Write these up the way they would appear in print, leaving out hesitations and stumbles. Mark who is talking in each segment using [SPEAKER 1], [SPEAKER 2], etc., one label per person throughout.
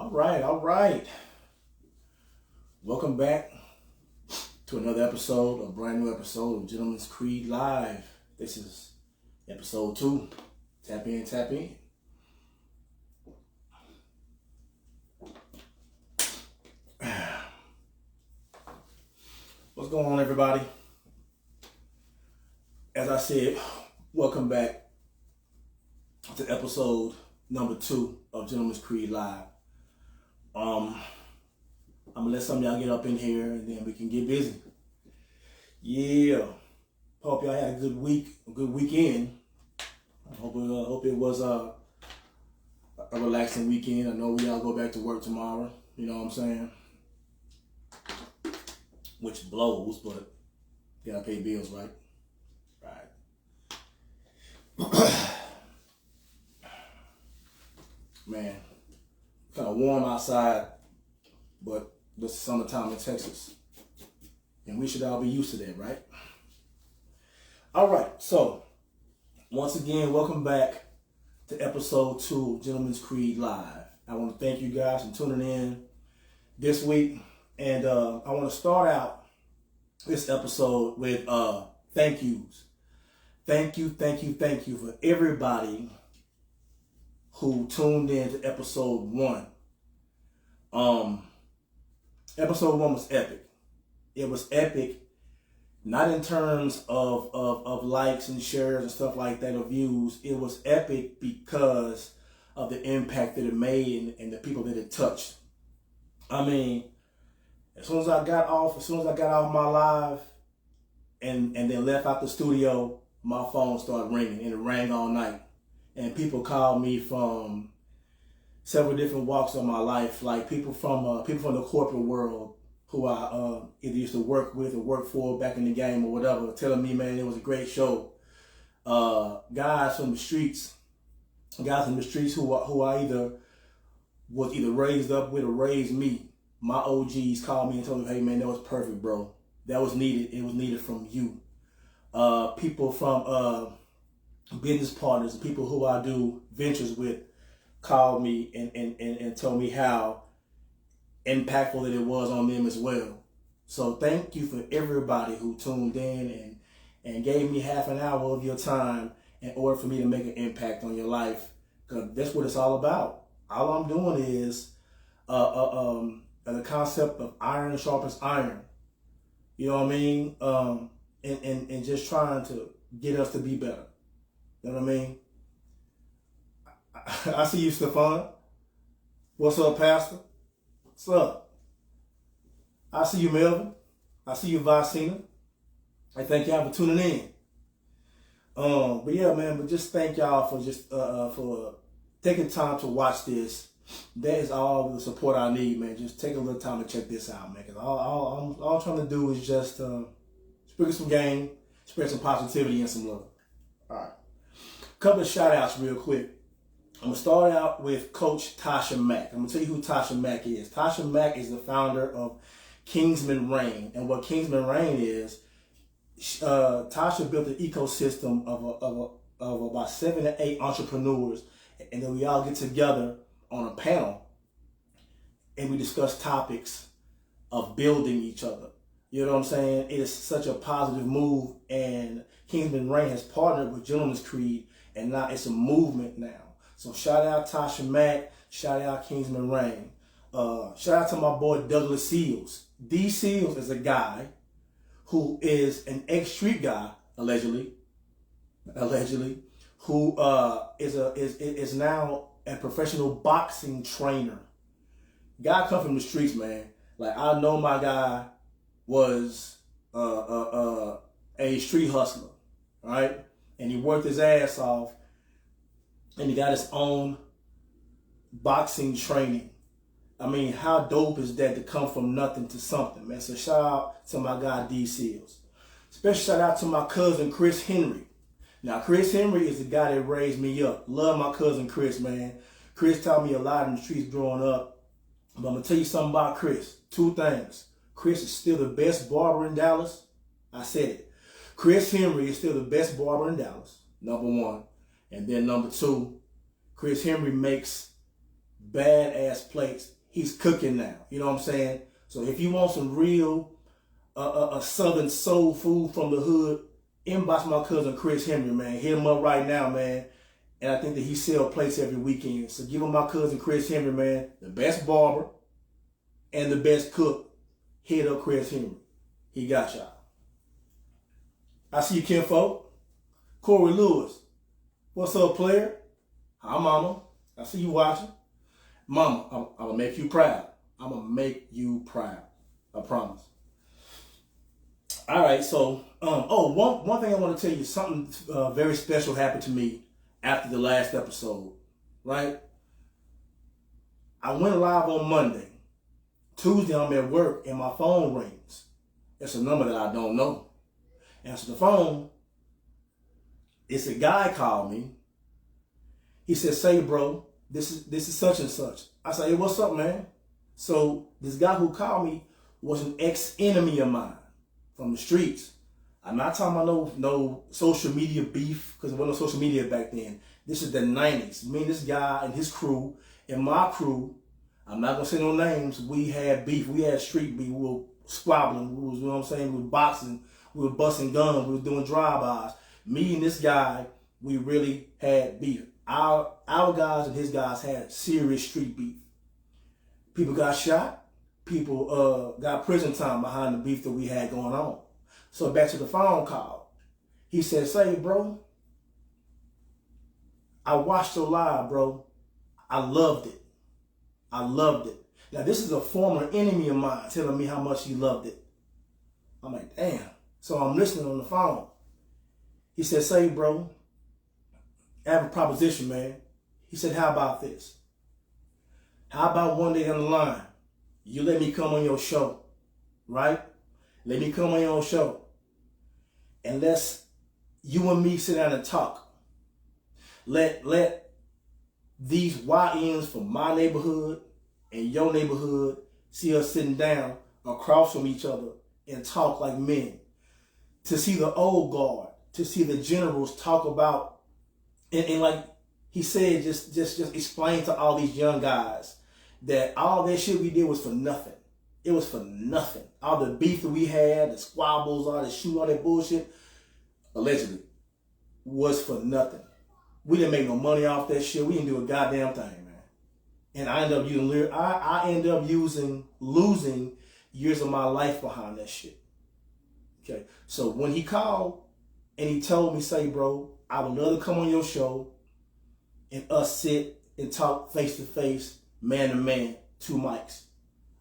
[SPEAKER 1] All right. Welcome back to another episode, a brand new episode of Gentleman's Creed Live. This is episode 2. Tap in, tap in. What's going on, everybody? As I said, welcome back to episode number 2 of Gentleman's Creed Live. I'm gonna let some of y'all get up in here and then we can get busy. Yeah. Hope y'all had a good week, a good weekend. I hope it was a relaxing weekend. I know we all go back to work tomorrow. You know what I'm saying? Which blows, but you gotta pay bills, right? Right. Man, kind of warm outside, but this is summertime in Texas. And we should all be used to that, right? All right, so once again, welcome back to episode 2 of Gentleman's Creed Live. I want to thank you guys for tuning in this week. And I want to start out this episode with thank yous. Thank you for everybody who tuned in to episode 1. Episode 1 was epic. It was epic, not in terms of likes and shares and stuff like that, or views. It was epic because of the impact that it made and the people that it touched. I mean, as soon as I got off my live and then left out the studio, my phone started ringing, and it rang all night. And people called me from several different walks of my life, like people from the corporate world who I either used to work with or work for back in the game or whatever, telling me, man, it was a great show. Guys from the streets who I either was raised up with or raised me. My OGs called me and told me, hey man, that was perfect, bro. That was needed. It was needed from you. People from business partners and people who I do ventures with called me and told me how impactful that it was on them as well. So thank you for everybody who tuned in and gave me half an hour of your time in order for me to make an impact on your life, because that's what it's all about. All I'm doing is the concept of iron sharpens iron. You know what I mean? And just trying to get us to be better. You know what I mean? I see you, Stefan. What's up, Pastor? What's up? I see you, Melvin. I see you, Vicina. I thank y'all for tuning in. But yeah, man, but just thank y'all for taking time to watch this. That is all the support I need, man. Just take a little time to check this out, man. Because all I'm trying to do is just sprinkle some game, spread some positivity and some love. All right. Couple of shout outs real quick. I'm going to start out with Coach Tasha Mack. I'm going to tell you who Tasha Mack is. Tasha Mack is the founder of Kingsman Reign. And what Kingsman Reign is, Tasha built an ecosystem of about 7 to 8 entrepreneurs. And then we all get together on a panel and we discuss topics of building each other. You know what I'm saying? It is such a positive move. And Kingsman Reign has partnered with Gentleman's Creed. And now it's a movement now. So shout out Tasha Mack, shout out Kingsman Reign. Shout out to my boy Douglas Seals. D Seals is a guy who is an ex-street guy, allegedly, who is now a professional boxing trainer. Guy come from the streets, man. Like, I know my guy was a street hustler, right? And he worked his ass off. And he got his own boxing training. I mean, how dope is that to come from nothing to something, man? So shout out to my guy, D Seals. Special shout out to my cousin, Chris Henry. Now, Chris Henry is the guy that raised me up. Love my cousin, Chris, man. Chris taught me a lot in the streets growing up. But I'm going to tell you something about Chris. 2 things. Chris is still the best barber in Dallas. I said it. Chris Henry is still the best barber in Dallas, number 1. And then number 2, Chris Henry makes badass plates. he's cooking now. You know what I'm saying? So if you want some real Southern soul food from the hood, inbox my cousin Chris Henry, man. Hit him up right now, man. And I think that he sell plates every weekend. So give him my cousin Chris Henry, man. The best barber and the best cook. Hit up Chris Henry. He got y'all. I see you, kinfolk. Corey Lewis. What's up, player? Hi, mama. I see you watching. Mama, I'm going to make you proud. I'm going to make you proud. I promise. All right, so, one thing I want to tell you, something very special happened to me after the last episode, right? I went live on Monday. Tuesday, I'm at work, and my phone rings. It's a number that I don't know. Answer the phone. It's a guy called me. He said, "Say, bro, this is such and such." I said, "Hey, what's up, man?" So this guy who called me was an ex-enemy of mine from the streets. I'm not talking about no social media beef, because there wasn't no social media back then. This is the 90s. Me and this guy and his crew and my crew, I'm not going to say no names, we had beef. We had street beef. We were squabbling. We was, you know what I'm saying? We were boxing. We were busting guns. We were doing drive-bys. Me and this guy, we really had beef. Our guys and his guys had serious street beef. People got shot. People got prison time behind the beef that we had going on. So back to the phone call. He said, "Say, bro, I watched your live, bro. I loved it. I loved it." Now, this is a former enemy of mine telling me how much he loved it. I'm like, damn. So I'm listening on the phone. He said, "Say, bro, I have a proposition, man." He said, "How about this? How about one day down the line, you let me come on your show, right? Let me come on your show. And let's, you and me sit down and talk. Let these YNs from my neighborhood and your neighborhood see us sitting down across from each other and talk like men. To see the old guard, to see the generals talk about, and like he said, just explain to all these young guys that all that shit we did was for nothing. It was for nothing. All the beef that we had, the squabbles, all the shoot, all that bullshit, allegedly, was for nothing. We didn't make no money off that shit. We didn't do a goddamn thing, man. And I ended up losing years of my life behind that shit. Okay. So when he called and he told me, "Say, bro, I would love to come on your show and us sit and talk face to face, man to man, 2 mics."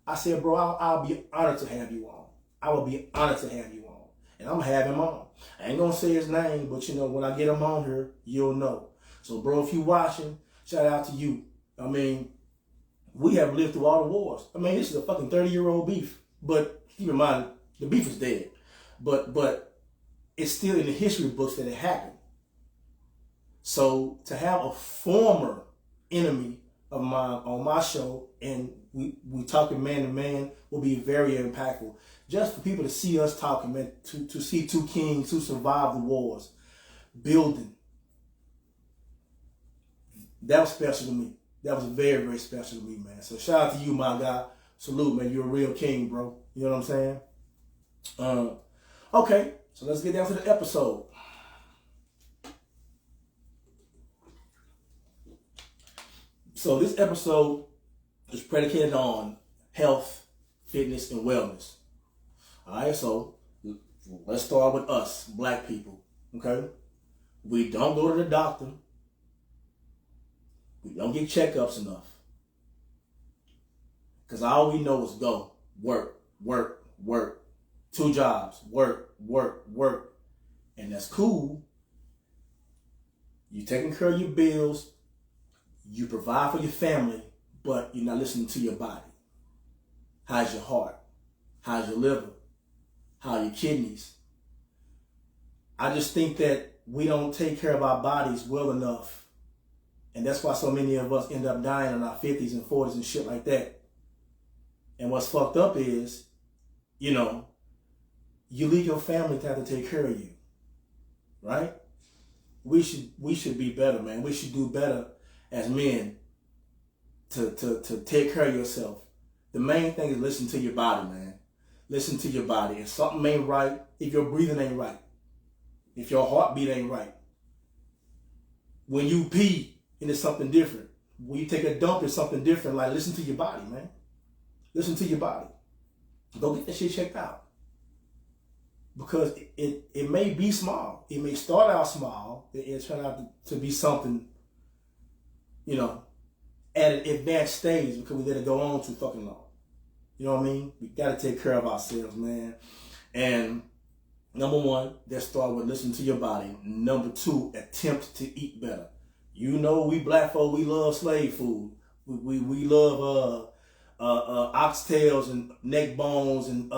[SPEAKER 1] I said, "Bro, I'll be honored to have you on. I will be honored to have you on. And I'm going to have him on. I ain't going to say his name, but you know, when I get him on here, you'll know." So, bro, if you watching, shout out to you. I mean, we have lived through all the wars. I mean, this is a fucking 30-year-old beef. But keep in mind, the beef is dead. But it's still in the history books that it happened. So to have a former enemy of mine on my show and we talking man to man will be very impactful. Just for people to see us talking, man, to see 2 kings who survived the wars, building. That was special to me. That was very, very special to me, man. So shout out to you, my guy. Salute, man. You're a real king, bro. You know what I'm saying? Okay, so let's get down to the episode. So this episode is predicated on health, fitness, and wellness. All right, so let's start with us, black people, okay? We don't go to the doctor. We don't get checkups enough. Because all we know is go, work, work, work. 2 jobs, work, work, work. And that's cool. You're taking care of your bills. You provide for your family, but you're not listening to your body. How's your heart? How's your liver? How are your kidneys? I just think that we don't take care of our bodies well enough. And that's why so many of us end up dying in our 50s and 40s and shit like that. And what's fucked up is, you know, you leave your family to have to take care of you. Right? We should be better, man. We should do better as men to take care of yourself The main thing is listen to your body, man. Listen to your body. If something ain't right, if your breathing ain't right, if your heartbeat ain't right, when you pee, and it's something different. When you take a dump, it's something different. Like, listen to your body, man. Listen to your body. Go get that shit checked out. Because it may be small. It may start out small. It turn out to be something, you know, at an advanced stage because we let it go on too fucking long. You know what I mean? We got to take care of ourselves, man. And number one, let's start with listening to your body. Number two, attempt to eat better. You know, we black folk, we love slave food. We love oxtails and neck bones and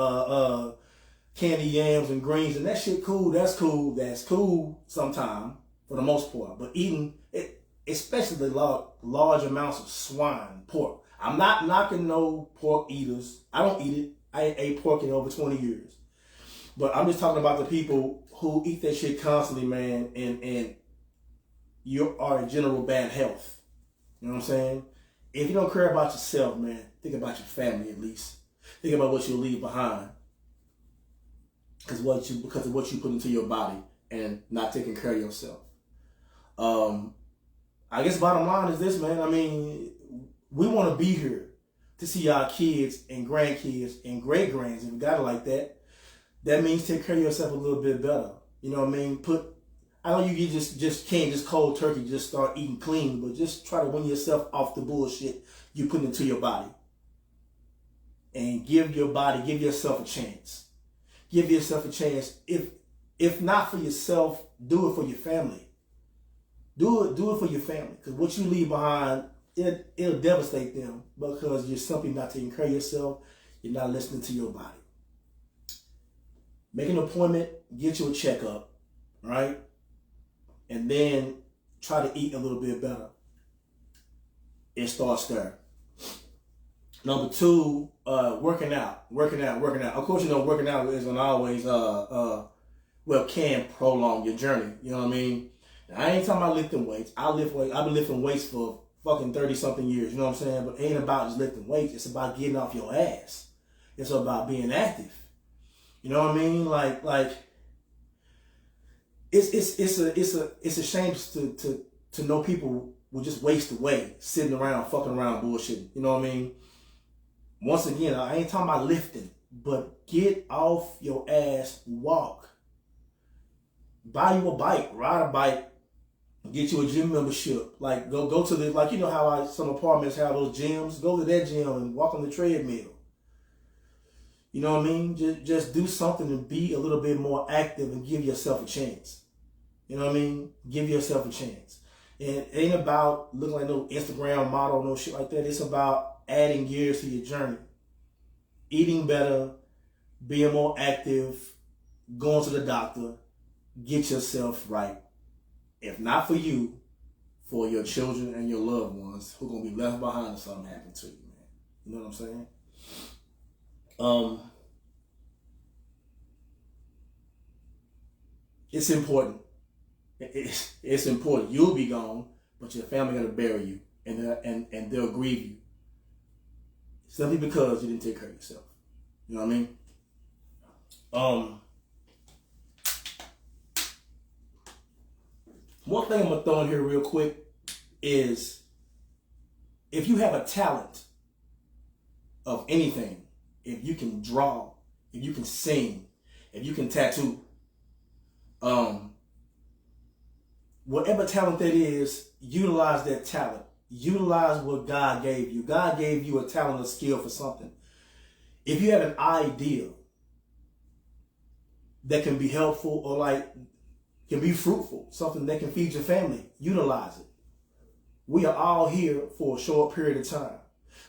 [SPEAKER 1] candy yams and greens, and that shit cool. That's cool. That's cool sometime for the most part. But eating it, especially large amounts of swine, pork. I'm not knocking no pork eaters. I don't eat it. I ain't ate pork in over 20 years. But I'm just talking about the people who eat that shit constantly, man, and you are in general bad health. You know what I'm saying? If you don't care about yourself, man, think about your family at least. Think about what you'll leave behind. Because of what you put into your body and not taking care of yourself. I guess bottom line is this, man. I mean, we want to be here to see our kids and grandkids and great-grands. If you got it like that, that means take care of yourself a little bit better. You know what I mean? I know you just can't just cold turkey, just start eating clean, but just try to win yourself off the bullshit you put into your body. And give yourself a chance. Give yourself a chance. If not for yourself, do it for your family. Do it for your family. Because what you leave behind, it'll devastate them because you're simply not taking care of yourself. You're not listening to your body. Make an appointment, get you a checkup, right? And then try to eat a little bit better. It starts there. Number two, working out. Of course, you know, working out isn't always, can prolong your journey. You know what I mean? Now, I ain't talking about lifting weights. I've been lifting weights for fucking 30-something years. You know what I'm saying? But it ain't about just lifting weights. It's about getting off your ass. It's about being active. You know what I mean? Like, it's a shame to know people will just waste away sitting around, fucking around, bullshitting. You know what I mean? Once again, I ain't talking about lifting, but get off your ass, walk. Buy you a bike, ride a bike, get you a gym membership. Like go to the, like, you know how some apartments have those gyms? Go to that gym and walk on the treadmill. You know what I mean? Just do something to be a little bit more active and give yourself a chance. You know what I mean? Give yourself a chance. And it ain't about looking like no Instagram model, no shit like that. It's about adding years to your journey. Eating better, being more active, going to the doctor, get yourself right. If not for you, for your children and your loved ones who are going to be left behind if something happens to you, man. You know what I'm saying? It's important. It's important. You'll be gone, but your family got to bury you, and they'll grieve you simply because you didn't take care of yourself. You know what I mean? One thing I'm gonna throw in here real quick is if you have a talent of anything, if you can draw, if you can sing, if you can tattoo, whatever talent that is, utilize that talent. Utilize what God gave you. God gave you a talent, a skill for something. If you have an idea that can be helpful or like can be fruitful, something that can feed your family, utilize it. We are all here for a short period of time.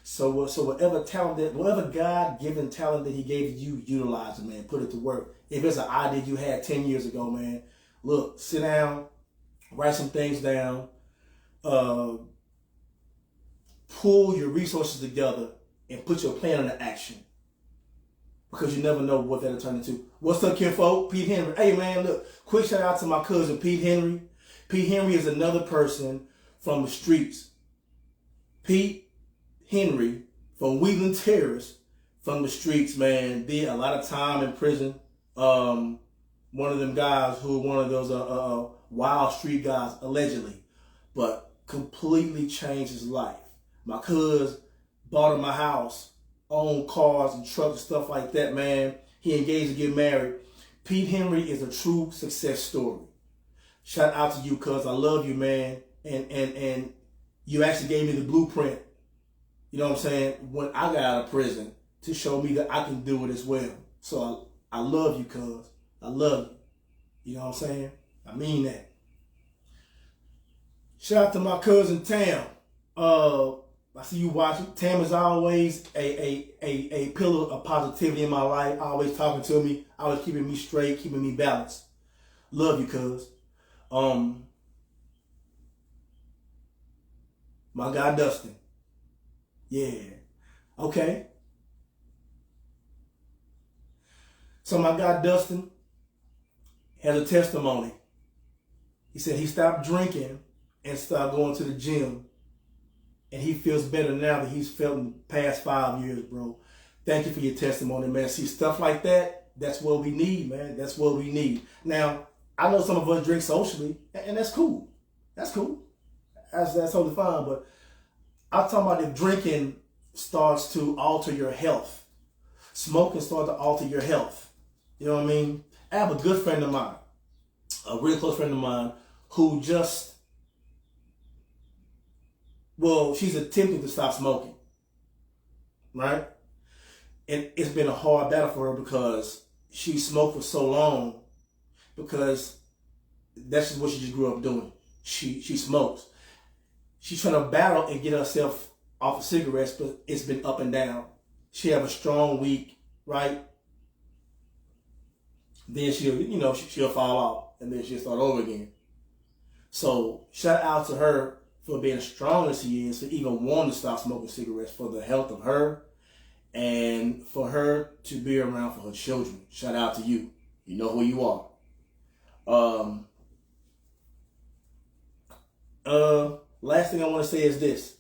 [SPEAKER 1] So whatever talent, whatever God-given talent that he gave you, utilize it, man. Put it to work. If it's an idea you had 10 years ago, man, look, sit down, write some things down, pull your resources together and put your plan into action. Because you never know what that'll turn into. What's up, kinfolk? Pete Henry. Hey, man, look, quick shout out to my cousin, Pete Henry. Pete Henry is another person from the streets. Pete Henry from Wheeling Terrace, from the streets, man. Did a lot of time in prison. One of them guys who one of those wild street guys, allegedly, but completely changed his life. My cousin bought him a house, owned cars and trucks and stuff like that, man. He engaged to get married. Pete Henry is a true success story. Shout out to you, cuz I love you, man. And you actually gave me the blueprint, you know what I'm saying, when I got out of prison to show me that I can do it as well. So I love you, cuz. I love you. You know what I'm saying? I mean that. Shout out to my cousin Tam. I see you watching. Tam is always a pillar of positivity in my life. Always talking to me. Always keeping me straight, keeping me balanced. Love you, cuz. My guy Dustin. Yeah. Okay. So my guy Dustin has a testimony. He said he stopped drinking and started going to the gym. And he feels better now than he's felt in the past 5 years, bro. Thank you for your testimony, man. See, stuff like that, that's what we need, man. That's what we need. Now, I know some of us drink socially, and that's cool. That's cool. That's totally fine. But I'm talking about if drinking starts to alter your health. Smoking starts to alter your health. You know what I mean? I have a good friend of mine, a really close friend of mine, who just, well, she's attempting to stop smoking, right? And it's been a hard battle for her because she smoked for so long, because that's just what she just grew up doing. She smokes. She's trying to battle and get herself off of cigarettes, but it's been up and down. She have a strong week, right? Then she'll fall off, and then she'll start over again. So shout out to her for being as strong as she is, for even wanting to stop smoking cigarettes, for the health of her, and for her to be around for her children. Shout out to you. You know who you are. Last thing I want to say is this.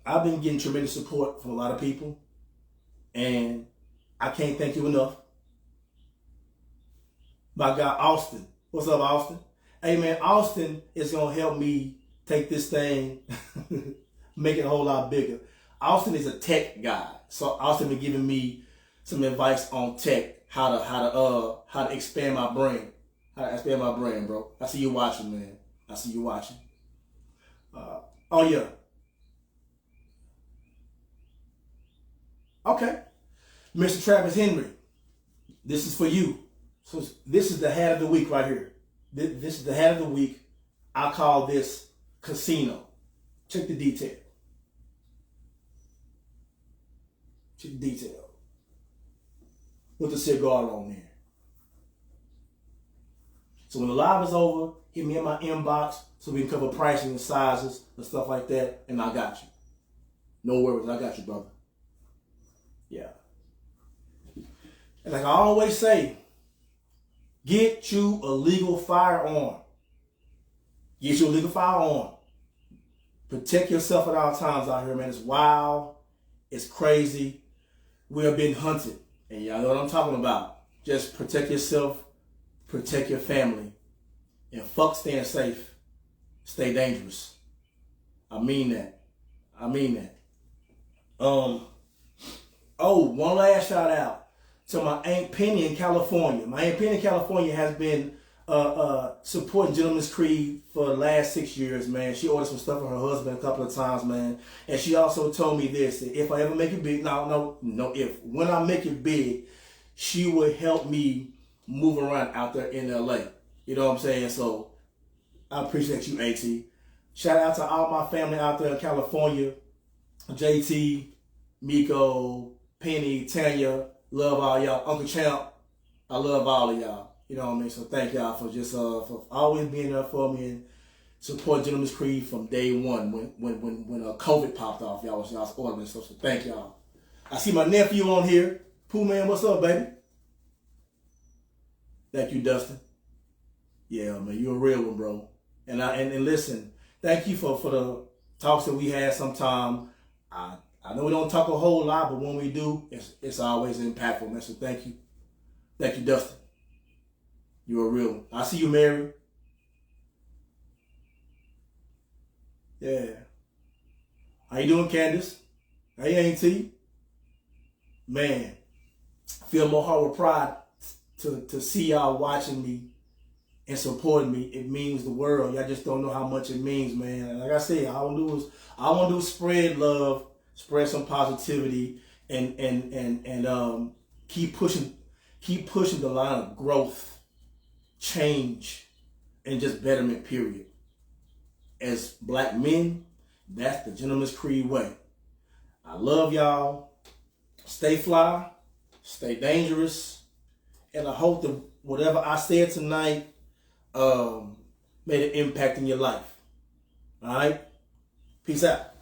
[SPEAKER 1] I've been getting tremendous support from a lot of people, and I can't thank you enough. My guy Austin. What's up, Austin? Hey, man, Austin is going to help me take this thing, make it a whole lot bigger. Austin is a tech guy. So Austin been giving me some advice on tech, how to expand my brain. How to expand my brain, bro. I see you watching, man. I see you watching. Oh, yeah. Okay. Mr. Travis Henry, this is for you. So this is the hat of the week right here. This is the hat of the week. I call this casino. Check the detail. Check the detail. With the cigar on there. So when the live is over, hit me in my inbox so we can cover pricing and sizes and stuff like that, and I got you. No worries, I got you, brother. Yeah. And like I always say, get you a legal firearm. Get you a legal firearm. Protect yourself at all times out here, man. It's wild. It's crazy. We are being hunted. And y'all know what I'm talking about. Just protect yourself. Protect your family. And fuck staying safe. Stay dangerous. I mean that. I mean that. One last shout out to my Aunt Penny in California. My Aunt Penny in California has been supporting Gentleman's Creed for the last 6 years, man. She ordered some stuff for her husband a couple of times, man. And she also told me this, that if I ever make it big, when I make it big, she will help me move around out there in LA. You know what I'm saying? So I appreciate you, AT. Shout out to all my family out there in California. JT, Miko, Penny, Tanya, love all y'all. Uncle Champ, I love all of y'all. You know what I mean? So thank y'all for just for always being there for me and support Gentleman's Creed from day one when COVID popped off. Y'all was ordering stuff. So thank y'all. I see my nephew on here. Pooh Man, what's up, baby? Thank you, Dustin. Yeah, man, you're a real one, bro. And listen, thank you for the talks that we had sometime. I know we don't talk a whole lot, but when we do, it's always impactful, man. So thank you. Thank you, Dustin. You're a real one. I see you, Mary. Yeah. How you doing, Candace? Hey, Auntie. Man, I feel my heart with pride to see y'all watching me and supporting me. It means the world. Y'all just don't know how much it means, man. And like I said, all I want to do is spread love, spread some positivity, and keep pushing the line of growth, change, and just betterment, period. As black men, that's the gentleman's creed way. I love y'all. Stay fly, stay dangerous, and I hope that whatever I said tonight made an impact in your life. All right? Peace out.